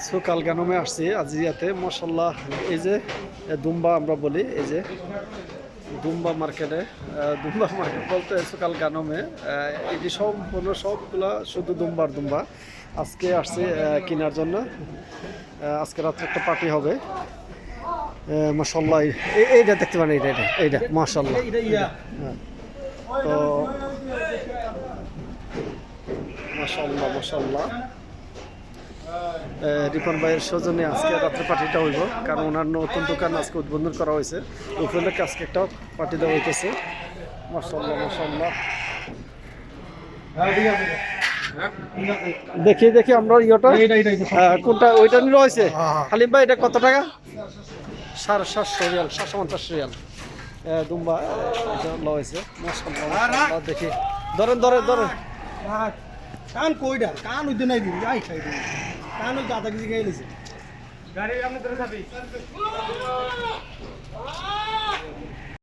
সকাল গানমে আসছি আজিয়াতে মাশাআল্লাহ। এই যে দুম্বা আমরা বলি, এই যে দুম্বা মার্কেটে, দুম্বা মার্কেট বলতে সকাল গানমে এটি সম্পূর্ণ সবগুলা শুধু দুম্বা। আজকে আসছি কেনার জন্য। আজকে রাত্রে একটা পার্টি হবে। মাশাআল্লাহ এইটা দেখতে পারেন, এইটা মাশাআল্লাহ। তো মাশাআল্লাহ রিপন ভাইয়ের সৌজন্যে আজকে রাত্রে পার্টিটা হইব, কারণ ওনার নতুন দোকান আজকে উদ্বোধন করা হয়েছে। উপলক্ষে আজকে একটা পার্টি দেওয়া হইতেছে। মাশাআল্লাহ দেখি আমরা ইয়েটা কোনটা ওইটা নিলে হয়েছে। হালিম ভাই এটা কত টাকা? 750 রিয়াল, 750 রিয়াল দুম্বা এটা হয়েছে। মাশাআল্লাহ দেখি ধরেন কান কইডা কান উদ্দিন নাই দিবি আই খাই দিবি কান ওই আধা কেজি খাই লিছে গাড়ি আপনি ধরে যাবি